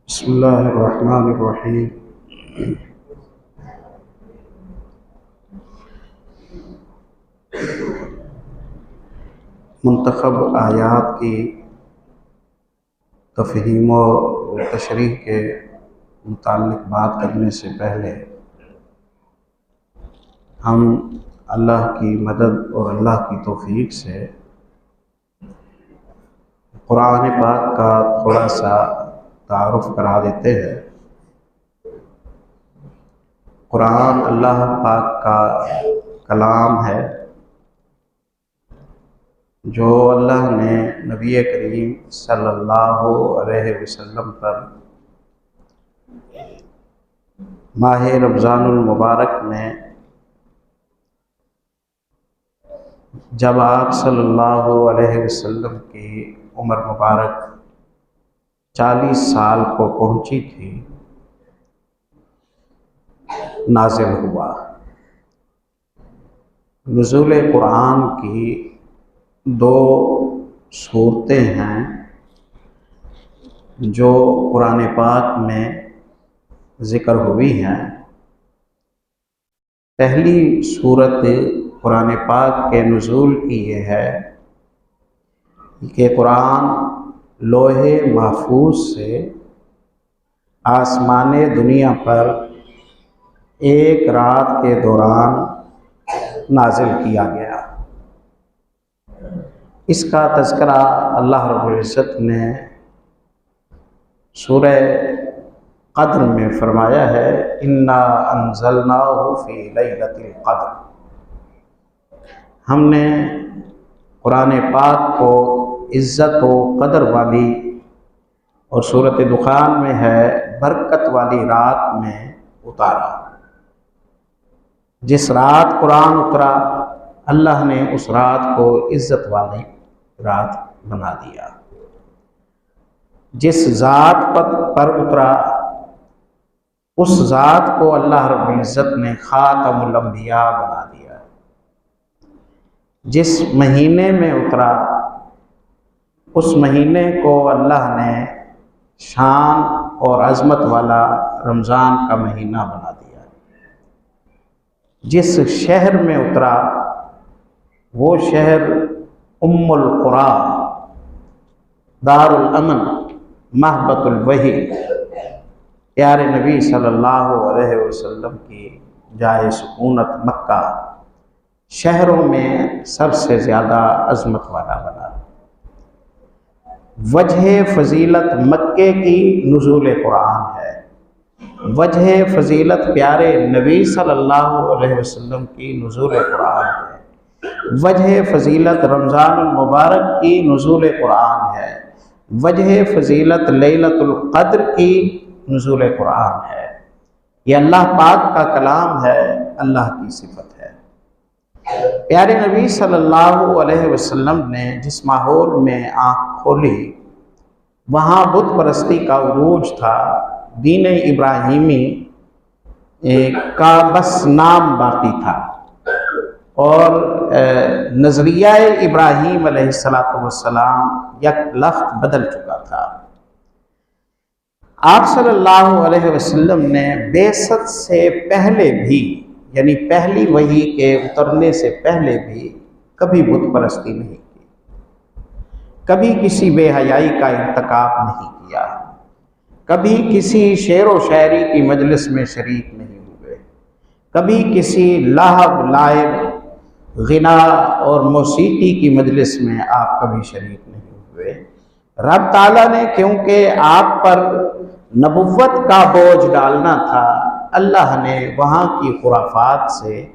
بسم اللہ الرحمن الرحیم۔ منتخب آیات کی تفہیم و تشریح کے متعلق بات کرنے سے پہلے ہم اللہ کی مدد اور اللہ کی توفیق سے قرآن پاک کا تھوڑا سا تعارف کرا دیتے ہیں۔ قرآن اللہ پاک کا کلام ہے جو اللہ نے نبی کریم صلی اللہ علیہ وسلم پر ماہ رمضان المبارک میں جب آپ صلی اللہ علیہ وسلم کی عمر مبارک 40 سال کو پہنچی تھی نازل ہوا۔ نزول قرآن کی 2 صورتیں ہیں جو قرآن پاک میں ذکر ہوئی ہیں۔ پہلی صورت قرآن پاک کے نزول کی یہ ہے کہ قرآن لوح محفوظ سے آسمان دنیا پر ایک رات کے دوران نازل کیا گیا۔ اس کا تذکرہ اللہ رب العزت نے سورہ قدر میں فرمایا ہے، انا انزلناہ فی لیلۃ القدر۔ ہم نے قرآن پاک کو عزت و قدر والی، اور سورۃ دخان میں ہے برکت والی رات میں اتارا۔ جس رات قرآن اترا اللہ نے اس رات کو عزت والی رات بنا دیا۔ جس ذات پر اترا اس ذات کو اللہ رب العزت نے خاتم الانبیاء بنا دیا۔ جس مہینے میں اترا اس مہینے کو اللہ نے شان اور عظمت والا رمضان کا مہینہ بنا دیا۔ جس شہر میں اترا وہ شہر ام القری، دار الامن، مہبت الوحی، پیارے نبی صلی اللہ علیہ وسلم کی جائے سکونت مکہ، شہروں میں سب سے زیادہ عظمت والا بنا۔ وجہ فضیلت مکے کی نزول قرآن ہے، وجہ فضیلت پیارے نبی صلی اللہ علیہ وسلم کی نزول قرآن ہے، وجہ فضیلت رمضان المبارک کی نزول قرآن ہے، وجہ فضیلت لیلۃ القدر کی نزول قرآن ہے۔ یہ اللہ پاک کا کلام ہے، اللہ کی صفت ہے۔ پیارے نبی صلی اللہ علیہ وسلم نے جس ماحول میں آنکھ کھولی وہاں بت پرستی کا عروج تھا۔ دین ابراہیمی کا بس نام باقی تھا، اور نظریہ ابراہیم علیہ السلام یک لخت بدل چکا تھا۔ آپ صلی اللہ علیہ وسلم نے بعثت سے پہلے بھی، یعنی پہلی وحی کے اترنے سے پہلے بھی کبھی بت پرستی نہیں کی، کبھی کسی بے حیائی کا ارتکاب نہیں کیا، کبھی کسی شعر و شاعری کی مجلس میں شریک نہیں ہوئے، کبھی کسی لہو لعب، غنا اور موسیقی کی مجلس میں آپ کبھی شریک نہیں ہوئے۔ رب تعالیٰ نے کیونکہ آپ پر نبوت کا بوجھ ڈالنا تھا، اللہ نے وہاں کی خرافات سے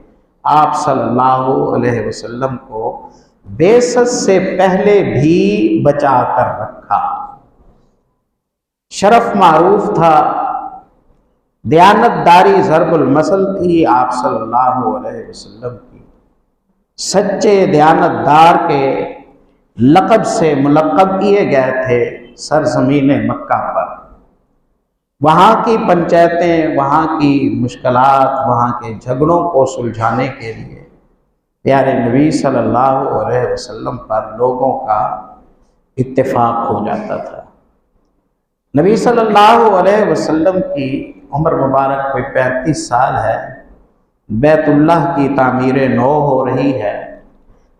آپ صلی اللہ علیہ وسلم کو بعثت سے پہلے بھی بچا کر رکھا۔ شرف معروف تھا، دیانت داری ضرب المثل تھی آپ صلی اللہ علیہ وسلم کی۔ سچے دیانت دار کے لقب سے ملقب کیے گئے تھے سرزمین مکہ پر۔ وہاں کی پنچایتیں، وہاں کی مشکلات، وہاں کے جھگڑوں کو سلجھانے کے لیے پیارے نبی صلی اللہ علیہ وسلم پر لوگوں کا اتفاق ہو جاتا تھا۔ نبی صلی اللہ علیہ وسلم کی عمر مبارک کوئی 35 سال ہے، بیت اللہ کی تعمیر نو ہو رہی ہے،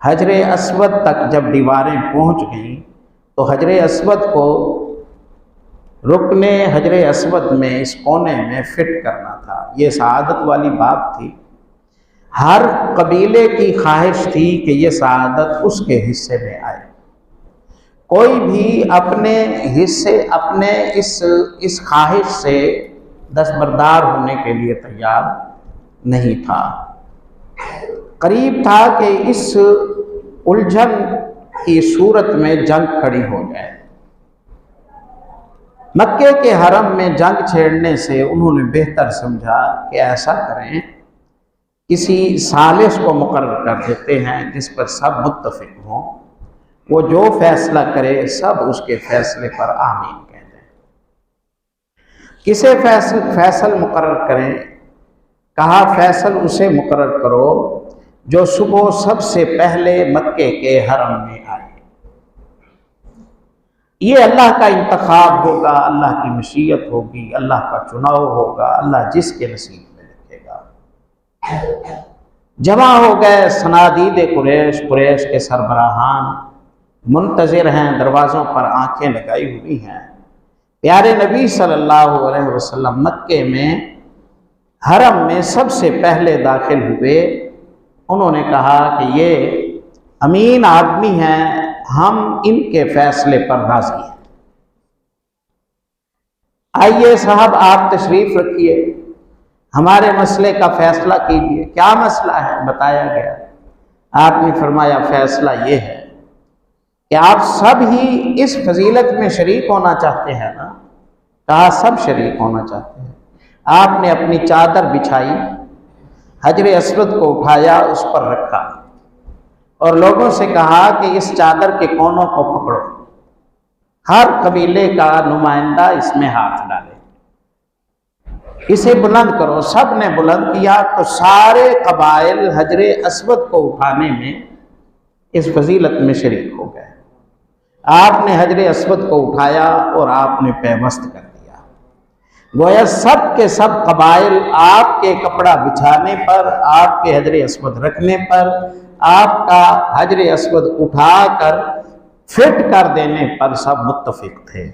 حجر اسود تک جب دیواریں پہنچ گئیں تو حجر اسود کو رکن حجر اسود میں اس کونے میں فٹ کرنا تھا۔ یہ سعادت والی بات تھی، ہر قبیلے کی خواہش تھی کہ یہ سعادت اس کے حصے میں آئے، کوئی بھی اپنے حصے اپنے اس خواہش سے دستبردار ہونے کے لیے تیار نہیں تھا۔ قریب تھا کہ اس الجھن کی صورت میں جنگ کھڑی ہو جائے۔ مکے کے حرم میں جنگ چھیڑنے سے انہوں نے بہتر سمجھا کہ ایسا کریں، کسی ثالث کو مقرر کر دیتے ہیں جس پر سب متفق ہوں، وہ جو فیصلہ کرے سب اس کے فیصلے پر آمین کہہ دیں۔ کسے فیصل مقرر کریں؟ کہا فیصل اسے مقرر کرو جو صبح سب سے پہلے مکے کے حرم میں آئے۔ یہ اللہ کا انتخاب ہوگا، اللہ کی مشیت ہوگی، اللہ کا چناؤ ہوگا، اللہ جس کے نصیب میں لکھے گا۔ جمع ہو گئے صنادید قریش کے سربراہان، منتظر ہیں، دروازوں پر آنکھیں لگائی ہوئی ہیں۔ پیارے نبی صلی اللہ علیہ وسلم مکے میں حرم میں سب سے پہلے داخل ہوئے۔ انہوں نے کہا کہ یہ امین آدمی ہیں، ہم ان کے فیصلے پر راضی ہیں۔ آئیے صاحب آپ تشریف رکھیے، ہمارے مسئلے کا فیصلہ کیجیے۔ کیا مسئلہ ہے؟ بتایا گیا۔ آپ نے فرمایا فیصلہ یہ ہے کہ آپ سب ہی اس فضیلت میں شریک ہونا چاہتے ہیں نا؟ کہا سب شریک ہونا چاہتے ہیں۔ آپ نے اپنی چادر بچھائی، حجر اسود کو اٹھایا، اس پر رکھا اور لوگوں سے کہا کہ اس چادر کے کونوں کو پکڑو، ہر قبیلے کا نمائندہ اس میں ہاتھ ڈالے، اسے بلند کرو۔ سب نے بلند کیا تو سارے قبائل حجر اسود کو اٹھانے میں اس فضیلت میں شریک ہو گئے۔ آپ نے حجر اسود کو اٹھایا اور آپ نے پیوست کر دیا، گویا سب کے سب قبائل آپ کے کپڑا بچھانے پر، آپ کے حجر اسود رکھنے پر، آپ کا حجر اسود اٹھا کر فٹ کر دینے پر سب متفق تھے۔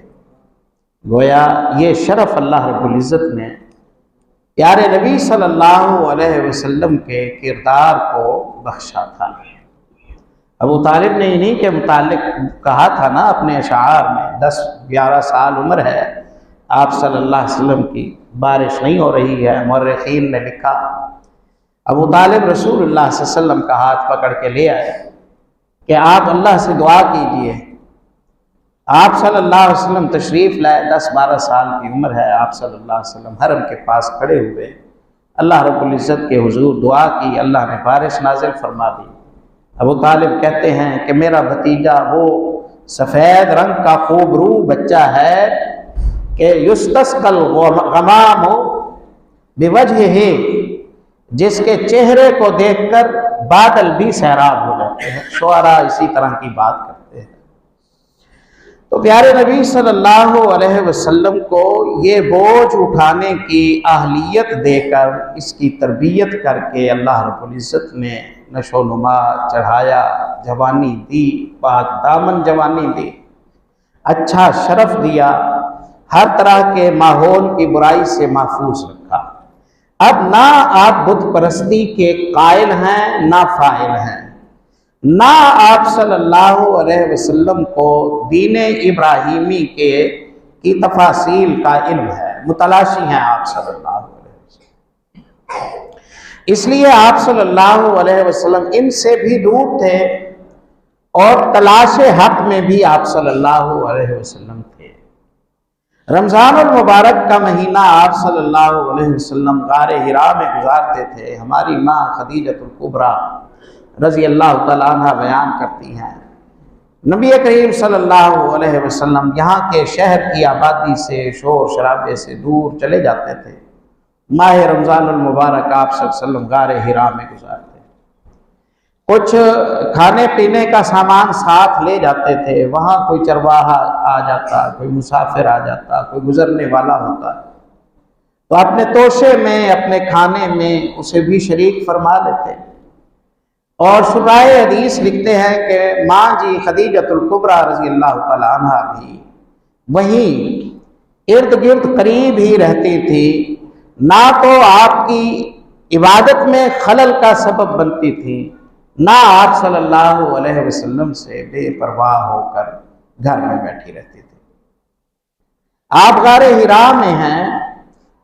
گویا یہ شرف اللہ رب العزت نے پیارے نبی صلی اللہ علیہ وسلم کے کردار کو بخشا تھا۔ ابو طالب نے انہی کے متعلق کہا تھا نا اپنے اشعار میں، 10-11 سال عمر ہے آپ صلی اللہ علیہ وسلم کی، بارش نہیں ہو رہی ہے۔ مورخین نے لکھا ابو طالب رسول اللہ صلی اللہ علیہ وسلم کا ہاتھ پکڑ کے لے آئے کہ آپ اللہ سے دعا کیجئے۔ آپ صلی اللہ علیہ وسلم تشریف لائے، 10-12 سال کی عمر ہے، آپ صلی اللہ علیہ وسلم حرم کے پاس کھڑے ہوئے، اللہ رب العزت کے حضور دعا کی، اللہ نے بارش نازل فرما دی۔ ابو طالب کہتے ہیں کہ میرا بھتیجا وہ سفید رنگ کا خوب رو بچہ ہے کہ یستسقی الغمام بوجہہ، جس کے چہرے کو دیکھ کر بادل بھی سیراب ہو جاتے ہیں۔ شعراء اسی طرح کی بات کرتے ہیں۔ تو پیارے نبی صلی اللہ علیہ وسلم کو یہ بوجھ اٹھانے کی اہلیت دے کر، اس کی تربیت کر کے اللہ رب العزت نے نشو و نما چڑھایا، جوانی دی، پاک دامن جوانی دی، اچھا شرف دیا، ہر طرح کے ماحول کی برائی سے محفوظ رکھا۔ اب نہ آپ بت پرستی کے قائل ہیں نہ فاعل ہیں، نہ آپ صلی اللہ علیہ وسلم کو دین ابراہیمی کی تفاصیل کا علم ہے، متلاشی ہیں آپ صلی اللہ علیہ وسلم۔ اس لیے آپ صلی اللہ علیہ وسلم ان سے بھی دور تھے اور تلاش حق میں بھی آپ صلی اللہ علیہ وسلم تھے۔ رمضان المبارک کا مہینہ آپ صلی اللہ علیہ وسلم غار حرا میں گزارتے تھے۔ ہماری ماں خدیجۃ الکبریٰ رضی اللہ تعالیٰ عنہ بیان کرتی ہیں، نبی کریم صلی اللہ علیہ وسلم یہاں کے شہر کی آبادی سے، شور شرابے سے دور چلے جاتے تھے، ماہ رمضان المبارک آپ صلی اللہ علیہ وسلم غار حرا میں گزارتے۔ کچھ کھانے پینے کا سامان ساتھ لے جاتے تھے، وہاں کوئی چرواہا آ جاتا، کوئی مسافر آ جاتا، کوئی گزرنے والا ہوتا تو اپنے توشے میں، اپنے کھانے میں اسے بھی شریک فرما لیتے۔ اور شرائع حدیث لکھتے ہیں کہ ماں جی خدیجۃ الکبریٰ رضی اللہ تعالیٰ عنہ بھی وہیں ارد گرد قریب ہی رہتی تھی، نہ تو آپ کی عبادت میں خلل کا سبب بنتی تھی، نہ آپ صلی اللہ علیہ وسلم سے بے پرواہ ہو کر گھر میں بیٹھی رہتی تھی۔ آپ غار حرا میں ہیں،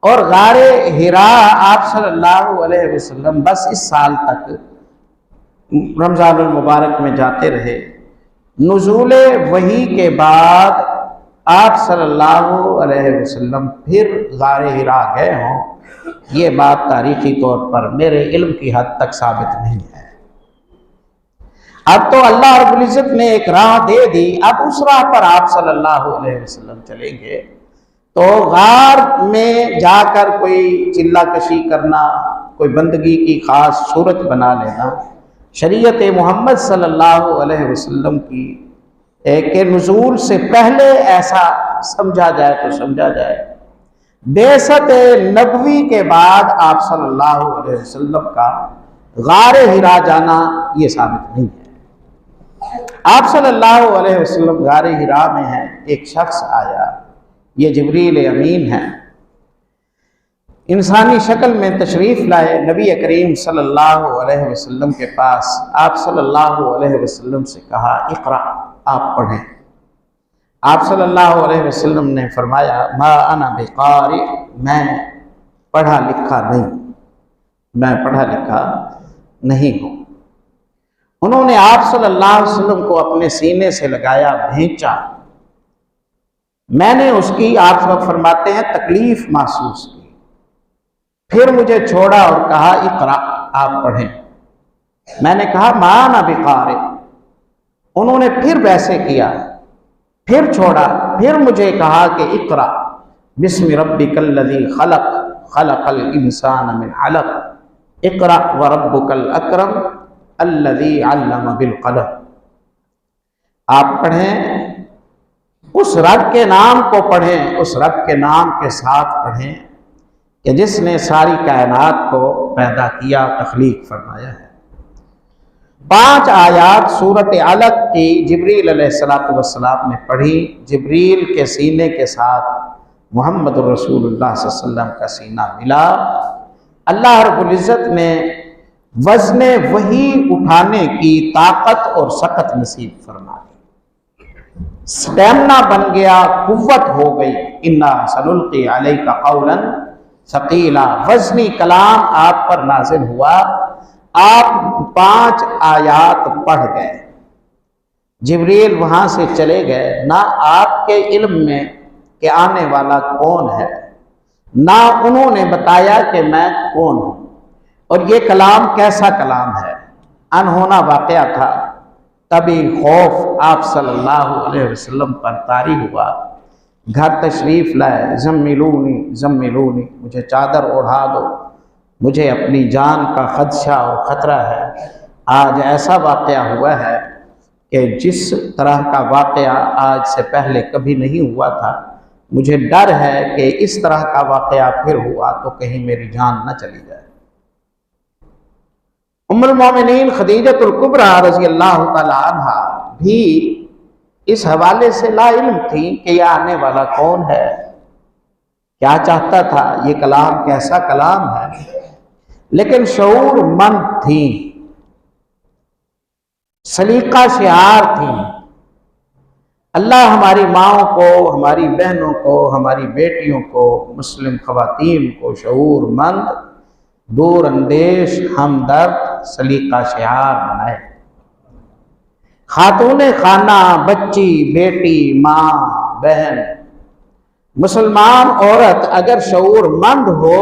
اور غار حرا آپ صلی اللہ علیہ وسلم بس اس سال تک رمضان المبارک میں جاتے رہے۔ نزول وحی کے بعد آپ صلی اللہ علیہ وسلم پھر غار حرا گئے ہوں، یہ بات تاریخی طور پر میرے علم کی حد تک ثابت نہیں ہے۔ اب تو اللہ رب العزت نے ایک راہ دے دی، اب اس راہ پر آپ صلی اللہ علیہ وسلم چلیں گے تو غار میں جا کر کوئی چلہ کشی کرنا، کوئی بندگی کی خاص صورت بنا لینا، شریعت محمد صلی اللہ علیہ وسلم کی کے نزول سے پہلے ایسا سمجھا جائے تو سمجھا جائے، بعثت نبوی کے بعد آپ صلی اللہ علیہ وسلم کا غار حرا جانا یہ ثابت نہیں ہے۔ آپ صلی اللہ علیہ وسلم غار حرا میں ہیں، ایک شخص آیا، یہ جبریل امین ہے، انسانی شکل میں تشریف لائے نبی کریم صلی اللہ علیہ وسلم کے پاس۔ آپ صلی اللہ علیہ وسلم سے کہا اقرأ، آپ پڑھیں۔ آپ صلی اللہ علیہ وسلم نے فرمایا ما انا بقارئ، میں پڑھا لکھا نہیں ہوں۔ انہوں نے آپ صلی اللہ علیہ وسلم کو اپنے سینے سے لگایا، بھینچا، میں نے اس کی، آپ سب فرماتے ہیں، تکلیف محسوس کی، پھر مجھے چھوڑا اور کہا اقرأ، آپ پڑھیں۔ میں نے کہا ما انا بقارئ، انہوں نے پھر ویسے کیا، پھر چھوڑا، پھر مجھے کہا کہ اقرأ بسم ربک الذی خلق، خلق الانسان من علق، اقرأ وربک الاکرم الذی علم بالقلم۔ آپ پڑھیں، اس رب کے نام کو پڑھیں، اس رب کے نام کے ساتھ پڑھیں کہ جس نے ساری کائنات کو پیدا کیا، تخلیق فرمایا ہے۔ 5 آیات سورۃ علق کی جبریل علیہ السلام نے پڑھی، جبریل کے سینے کے ساتھ محمد رسول اللہ صلی اللہ علیہ وسلم کا سینہ ملا۔ اللہ رب العزت نے وزن وحی اٹھانے کی طاقت اور سقط نصیب فرما دی، سٹیمنا بن گیا، قوت ہو گئی۔ انا سنلقی علیک قولا ثقیلا، وزنی کلام آپ پر نازل ہوا، آپ 5 آیات پڑھ گئے، جبریل وہاں سے چلے گئے، نہ آپ کے علم میں کہ آنے والا کون ہے، نہ انہوں نے بتایا کہ میں کون ہوں اور یہ کلام کیسا کلام ہے، انہونا واقعہ تھا۔ تبھی خوف آپ صلی اللہ علیہ وسلم پر طاری ہوا، گھر تشریف لائے، زملونی زملونی، مجھے چادر اوڑھا دو، مجھے اپنی جان کا خدشہ اور خطرہ ہے۔ آج ایسا واقعہ ہوا ہے کہ جس طرح کا واقعہ آج سے پہلے کبھی نہیں ہوا تھا، مجھے ڈر ہے کہ اس طرح کا واقعہ پھر ہوا تو کہیں میری جان نہ چلی جائے۔ ام المومنین خدیجۃ الکبریٰ رضی اللہ تعالی عنہ بھی اس حوالے سے لا علم تھی کہ یہ آنے والا کون ہے، کیا چاہتا تھا، یہ کلام کیسا کلام ہے، لیکن شعور مند تھیں، سلیقہ شعار تھیں۔ اللہ ہماری ماؤں کو، ہماری بہنوں کو، ہماری بیٹیوں کو، مسلم خواتین کو شعور مند، دور اندیش، ہمدرد، سلیقہ شعار بنائے۔ خاتون خانہ، بچی، بیٹی، ماں، بہن، مسلمان عورت اگر شعور مند ہو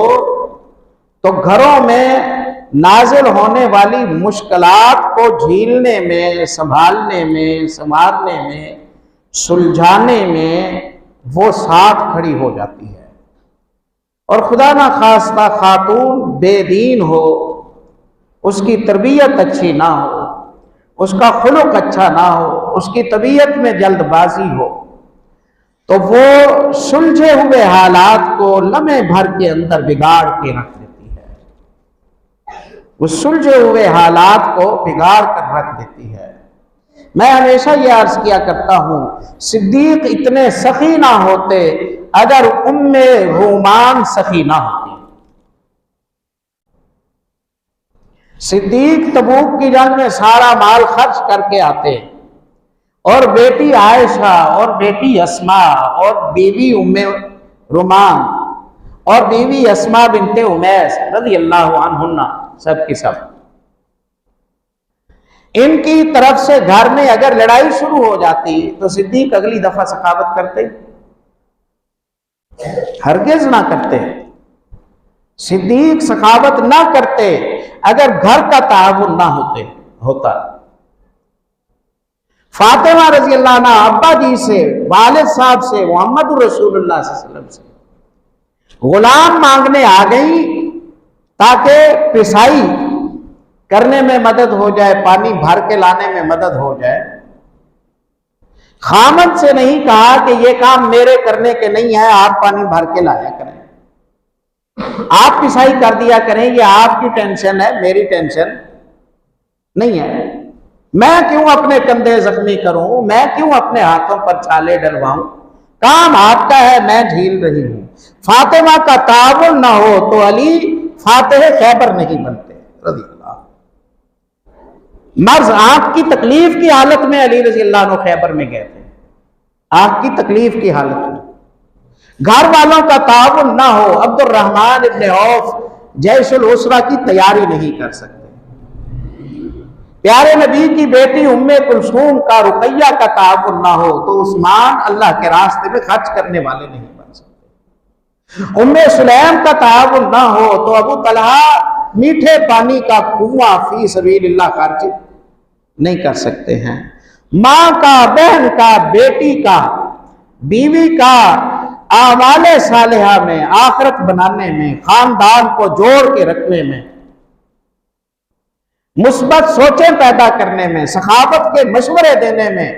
تو گھروں میں نازل ہونے والی مشکلات کو جھیلنے میں، سنبھالنے میں، سنوارنے میں، سلجھانے میں وہ ساتھ کھڑی ہو جاتی ہے۔ اور خدا نہ خواستہ خاتون بے دین ہو، اس کی تربیت اچھی نہ ہو، اس کا خلق اچھا نہ ہو، اس کی طبیعت میں جلد بازی ہو، تو وہ سلجھے ہوئے حالات کو لمحے بھر کے اندر بگاڑ کے رکھ دیتی ہے، وہ سلجھے ہوئے حالات کو بگاڑ کر رکھ دیتی ہے۔ میں ہمیشہ یہ عرض کیا کرتا ہوں، صدیق اتنے سخی نہ ہوتے اگر ام رومان سخی نہ ہوتی۔ صدیق تبوک کی جنگ میں سارا مال خرچ کر کے آتے، اور بیٹی عائشہ اور بیٹی اسماء اور بیوی ام رومان اور بیوی اسماء بنت امیس رضی اللہ عنہن سب کی سب، ان کی طرف سے گھر میں اگر لڑائی شروع ہو جاتی تو صدیق اگلی دفعہ سخاوت کرتے؟ ہرگز نہ کرتے۔ صدیق سخاوت نہ کرتے اگر گھر کا تعاون نہ ہوتا۔ فاطمہ رضی اللہ عنہ ابا جی سے، والد صاحب سے، محمد رسول اللہ صلی اللہ علیہ وسلم سے غلام مانگنے آ گئی تاکہ پسائی کرنے میں مدد ہو جائے، پانی بھر کے لانے میں مدد ہو جائے۔ خامد سے نہیں کہا کہ یہ کام میرے کرنے کے نہیں ہے، آپ پانی بھر کے لایا کریں، آپ پسائی کر دیا کریں، یہ آپ کی ٹینشن ہے، میری ٹینشن نہیں ہے۔ میں کیوں اپنے کندھے زخمی کروں، میں کیوں اپنے ہاتھوں پر چھالے ڈلواؤں، کام آپ کا ہے، میں جھیل رہی ہوں۔ فاطمہ کا تعاون نہ ہو تو علی فاتح خیبر نہیں بنتے رضی اللہ۔ مرض آنکھ کی تکلیف کی حالت میں علی رضی اللہ عنہ خیبر میں گئے تھے، آنکھ کی تکلیف کی حالت میں۔ گھر والوں کا تعاون نہ ہو، عبد الرحمن ابن عوف جیش العسرہ کی تیاری نہیں کر سکتے۔ پیارے نبی کی بیٹی ام کلثوم کا، رقیہ کا تعاون نہ ہو تو عثمان اللہ کے راستے میں خرچ کرنے والے نہیں بن سکتے۔ ام سلیم کا تعاون نہ ہو تو ابو طلحہ میٹھے پانی کا کنواں فی سبیل اللہ خرچ نہیں کر سکتے ہیں۔ ماں کا، بہن کا، بیٹی کا، بیوی کا اعمال صالحہ میں، آخرت بنانے میں، خاندان کو جوڑ کے رکھنے میں، مثبت سوچیں پیدا کرنے میں، سخاوت کے مشورے دینے میں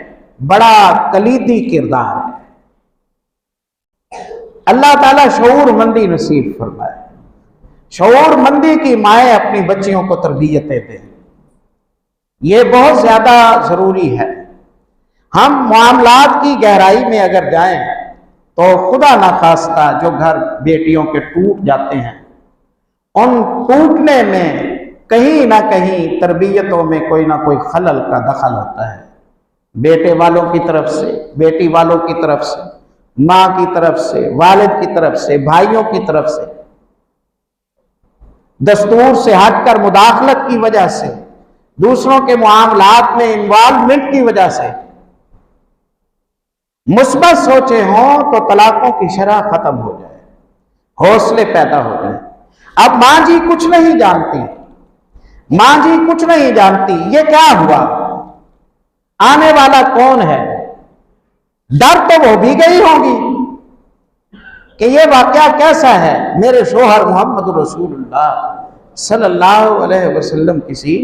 بڑا کلیدی کردار ہے۔ اللہ تعالیٰ شعور مندی نصیب فرمائے، شعور مندی کی مائیں اپنی بچیوں کو تربیتیں دیں، یہ بہت زیادہ ضروری ہے۔ ہم معاملات کی گہرائی میں اگر جائیں تو خدا نخواستہ جو گھر بیٹیوں کے ٹوٹ جاتے ہیں، ان ٹوٹنے میں کہیں نہ کہیں تربیتوں میں کوئی نہ کوئی خلل کا دخل ہوتا ہے، بیٹے والوں کی طرف سے، بیٹی والوں کی طرف سے، ماں کی طرف سے، والد کی طرف سے، بھائیوں کی طرف سے، دستور سے ہٹ کر مداخلت کی وجہ سے، دوسروں کے معاملات میں انوالومنٹ کی وجہ سے۔ مثبت سوچیں ہوں تو طلاقوں کی شرح ختم ہو جائے، حوصلے پیدا ہو جائیں۔ اب ماں جی کچھ نہیں جانتی، ماں جی کچھ نہیں جانتی، یہ کیا ہوا، آنے والا کون ہے، ڈر تو وہ بھی گئی ہوں گی کہ یہ واقعہ کیسا ہے، میرے شوہر محمد رسول اللہ صلی اللہ علیہ وسلم کسی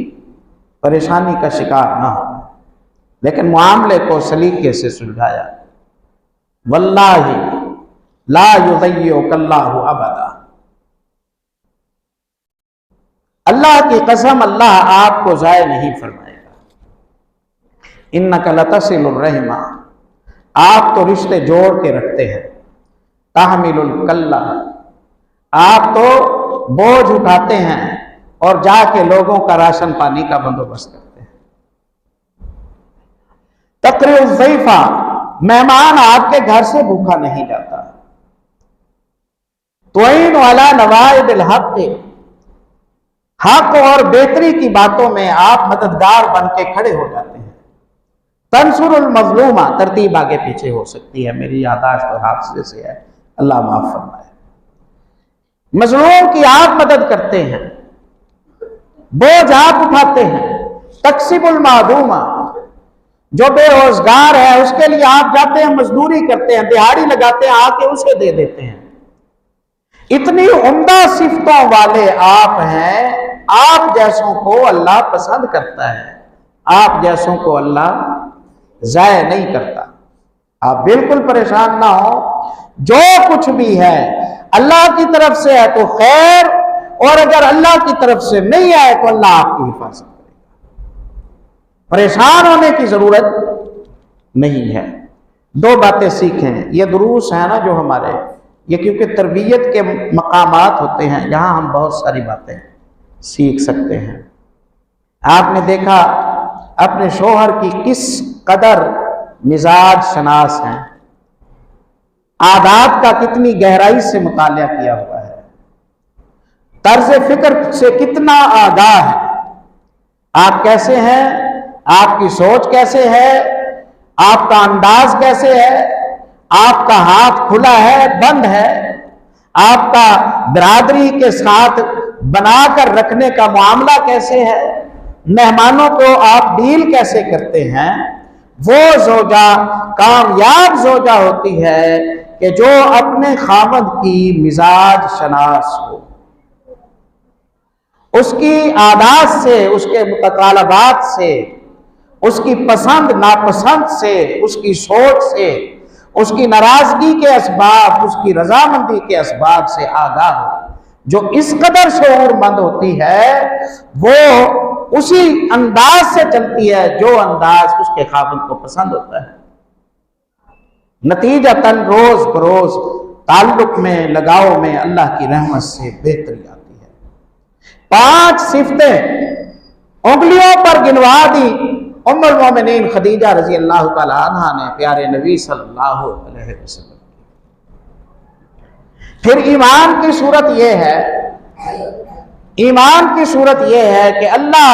پریشانی کا شکار نہ ہو۔ لیکن معاملے کو سلیقے سے سلجھایا۔ واللہ لا یضیعک اللہ ابدا، اللہ کی قسم اللہ آپ کو ضائع نہیں فرمائے گا۔ انک لتصل الرحم، آپ تو رشتے جوڑ کے رکھتے ہیں۔ تحمل الکلہ، آپ تو بوجھ اٹھاتے ہیں اور جا کے لوگوں کا راشن پانی کا بندوبست کرتے ہیں۔ تقری الضیفہ، مہمان آپ کے گھر سے بھوکا نہیں جاتا۔ تعین علی نوائب الحق، حق اور بہتری کی باتوں میں آپ مددگار بن کے کھڑے ہو جاتے ہیں۔ تنصر المظلومہ، ترتیب آگے پیچھے ہو سکتی ہے، میری یادداشت اور حافظے سے ہے، اللہ معاف فرمائے۔ مظلوم کی آپ مدد کرتے ہیں، بوجھ آپ اٹھاتے ہیں۔ تکسب المعدومہ، جو بے روزگار ہے اس کے لیے آپ جاتے ہیں، مزدوری کرتے ہیں، دہاڑی لگاتے ہیں، آ کے اسے دے دیتے ہیں۔ اتنی عمدہ صفتوں والے آپ ہیں، آپ جیسوں کو اللہ پسند کرتا ہے، آپ جیسوں کو اللہ ضائع نہیں کرتا۔ آپ بالکل پریشان نہ ہو، جو کچھ بھی ہے اللہ کی طرف سے ہے تو خیر، اور اگر اللہ کی طرف سے نہیں آئے تو اللہ آپ کی حفاظت کرے گا۔ پریشان ہونے کی ضرورت نہیں ہے۔ دو باتیں سیکھیں، یہ دروس ہیں نا جو ہمارے، یہ کیونکہ تربیت کے مقامات ہوتے ہیں، یہاں ہم بہت ساری باتیں سیکھ سکتے ہیں۔ آپ نے دیکھا اپنے شوہر کی کس قدر مزاج شناس ہیں، عادات کا کتنی گہرائی سے مطالعہ کیا ہوا ہے، طرز فکر سے کتنا آگاہ ہے، آپ کیسے ہیں، آپ کی سوچ کیسے ہے، آپ کا انداز کیسے ہے، آپ کا ہاتھ کھلا ہے بند ہے، آپ کا برادری کے ساتھ بنا کر رکھنے کا معاملہ کیسے ہے، مہمانوں کو آپ ڈیل کیسے کرتے ہیں۔ وہ زوجہ کامیاب زوجہ ہوتی ہے کہ جو اپنے خاوند کی مزاج شناس ہو، اس کی عادات سے، اس کے متطلبات سے، اس کی پسند ناپسند سے، اس کی سوچ سے، اس کی ناراضگی کے اسباب، اس کی رضامندی کے اسباب سے آگاہ ہو۔ جو اس قدر شعور مند ہوتی ہے وہ اسی انداز سے چلتی ہے جو انداز اس کے خاوند کو پسند ہوتا ہے۔ نتیجتاً روز بروز تعلق میں، لگاؤ میں اللہ کی رحمت سے بہتری آتی ہے۔ 5 صفتیں انگلیوں پر گنوا دی ام المومنین خدیجہ رضی اللہ تعالی عنہا نے پیارے نبی صلی اللہ علیہ وسلم۔ پھر ایمان کی صورت یہ ہے، ایمان کی صورت یہ ہے کہ اللہ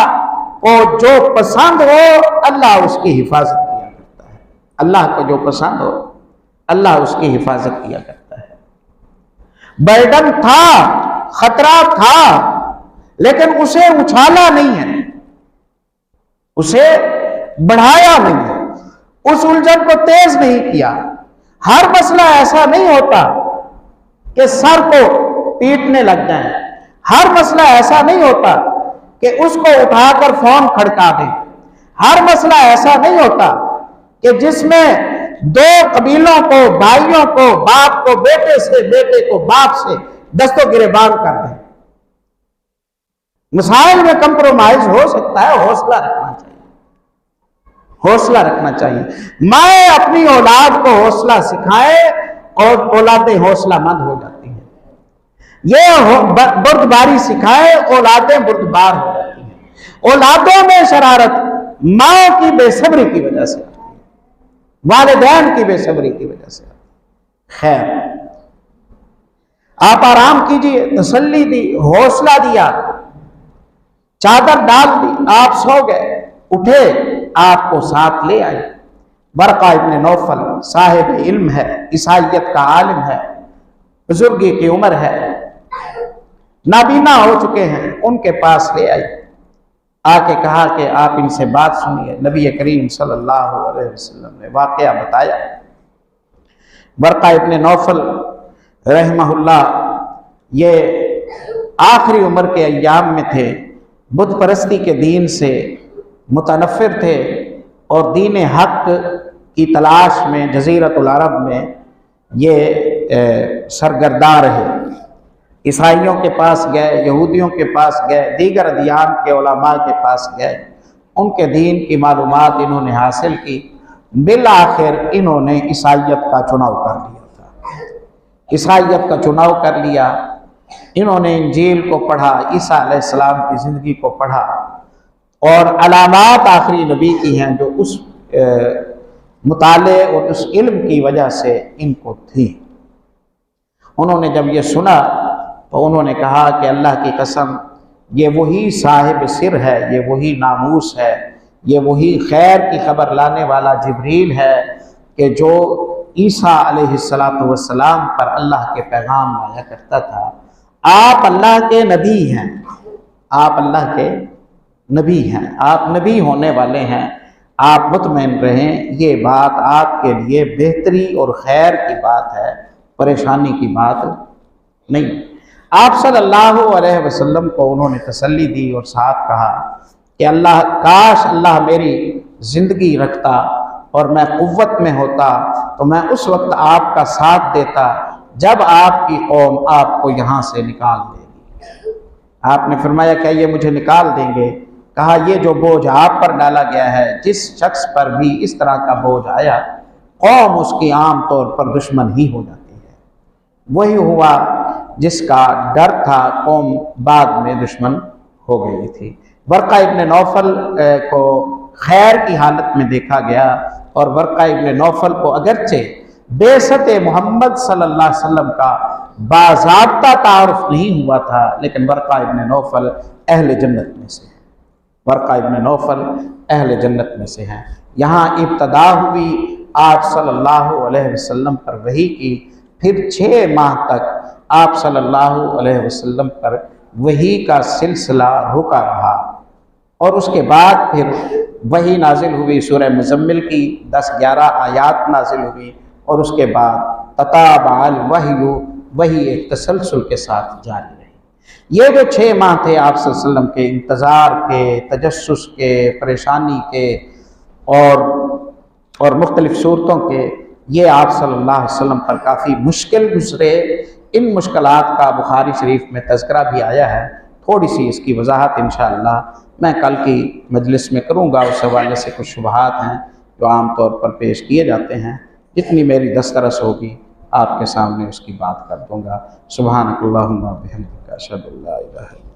کو جو پسند ہو اللہ اس کی حفاظت کیا کرتا ہے۔ اللہ کو جو پسند ہو اللہ اس کی حفاظت کیا کرتا ہے۔ برڈن تھا، خطرہ تھا، لیکن اسے اچھالا نہیں ہے، اسے بڑھایا نہیں ہے، اس الجھن کو تیز نہیں کیا۔ ہر مسئلہ ایسا نہیں ہوتا کہ سر کو پیٹنے لگ جائیں، ہر مسئلہ ایسا نہیں ہوتا کہ اس کو اٹھا کر فون کھڑکا دیں، ہر مسئلہ ایسا نہیں ہوتا کہ جس میں 2 قبیلوں کو، بھائیوں کو، باپ کو بیٹے سے، بیٹے کو باپ سے دست و گریبان کر دیں۔ مسائل میں کمپرومائز ہو سکتا ہے، حوصلہ رکھنا چاہیے، حوصلہ رکھنا چاہیے۔ ماں اپنی اولاد کو حوصلہ سکھائے اور اولادیں حوصلہ مند ہو جاتی ہیں، یہ بردباری سکھائے اولادیں بردبار ہو جاتی ہیں۔ اولادوں میں شرارت ماں کی بے صبری کی وجہ سے آتی ہے، والدین کی بے صبری کی وجہ سے آتی ہے۔ خیر، آپ آرام کیجئے، تسلی دی، حوصلہ دیا، چادر ڈال دی، آپ سو گئے، اٹھے، آپ کو ساتھ لے آئے۔ ورقہ ابن نوفل صاحب علم ہے، عیسائیت کا عالم ہے، بزرگی کی عمر ہے، نابینا ہو چکے ہیں، ان کے پاس لے آئی، آ کے کہا کہ آپ ان سے بات سنیے۔ نبی کریم صلی اللہ علیہ وسلم نے واقعہ بتایا۔ ورقہ ابن نوفل رحمہ اللہ یہ آخری عمر کے ایام میں تھے، بت پرستی کے دین سے متنفر تھے اور دین حق کی تلاش میں جزیرۃ العرب میں یہ سرگرداں رہے۔ عیسائیوں کے پاس گئے، یہودیوں کے پاس گئے، دیگر ادیان کے علماء کے پاس گئے، ان کے دین کی معلومات انہوں نے حاصل کی۔ بالآخر انہوں نے عیسائیت کا چناؤ کر لیا تھا، عیسائیت کا چناؤ کر لیا۔ انہوں نے انجیل کو پڑھا، عیسیٰ علیہ السلام کی زندگی کو پڑھا، اور علامات آخری نبی کی ہیں جو اس مطالعے اور اس علم کی وجہ سے ان کو تھی۔ انہوں نے جب یہ سنا تو انہوں نے کہا کہ اللہ کی قسم، یہ وہی صاحب سر ہے، یہ وہی ناموس ہے، یہ وہی خیر کی خبر لانے والا جبریل ہے کہ جو عیسیٰ علیہ السلام پر اللہ کے پیغام لایا کرتا تھا۔ آپ اللہ کے نبی ہیں، آپ اللہ کے نبی ہیں، آپ نبی ہونے والے ہیں، آپ مطمئن رہیں، یہ بات آپ کے لیے بہتری اور خیر کی بات ہے، پریشانی کی بات نہیں۔ آپ صلی اللہ علیہ وسلم کو انہوں نے تسلی دی اور ساتھ کہا کہ اللہ کاش اللہ میری زندگی رکھتا اور میں قوت میں ہوتا تو میں اس وقت آپ کا ساتھ دیتا جب آپ کی قوم آپ کو یہاں سے نکال دے گی۔ آپ نے فرمایا کیا یہ مجھے نکال دیں گے؟ کہا یہ جو بوجھ آپ پر ڈالا گیا ہے، جس شخص پر بھی اس طرح کا بوجھ آیا قوم اس کی عام طور پر دشمن ہی ہو جاتی ہے۔ وہی ہوا جس کا ڈر تھا، قوم بعد میں دشمن ہو گئی تھی۔ ورقہ ابن نوفل کو خیر کی حالت میں دیکھا گیا، اور ورقہ ابن نوفل کو اگرچہ بعثت محمد صلی اللہ علیہ وسلم کا باضابطہ تعارف نہیں ہوا تھا، لیکن ورقہ ابن نوفل اہل جنت میں سے ہے۔ ورقہ ابن نوفل اہل جنت میں سے ہیں۔ یہاں ابتدا ہوئی آپ صلی اللہ علیہ وسلم پر وحی کی، پھر 6 ماہ تک آپ صلی اللہ علیہ وسلم پر وحی کا سلسلہ رکا رہا، اور اس کے بعد پھر وحی نازل ہوئی، سورہ مزمل کی 10-11 آیات نازل ہوئی، اور اس کے بعد تتابع الوحی، وحی ایک تسلسل کے ساتھ جاری رہی۔ یہ جو 6 ماہ تھے آپ صلی اللہ علیہ وسلم کے انتظار کے، تجسس کے، پریشانی کے اور مختلف صورتوں کے، یہ آپ صلی اللہ علیہ وسلم پر کافی مشکل گزرے۔ ان مشکلات کا بخاری شریف میں تذکرہ بھی آیا ہے، تھوڑی سی اس کی وضاحت انشاءاللہ میں کل کی مجلس میں کروں گا۔ اس حوالے سے کچھ شبہات ہیں جو عام طور پر پیش کیے جاتے ہیں، جتنی میری دسترس ہوگی آپ کے سامنے اس کی بات کر دوں گا۔ سبحانک اللہم و بحمدک، اشہد ان لا الہ الا انت۔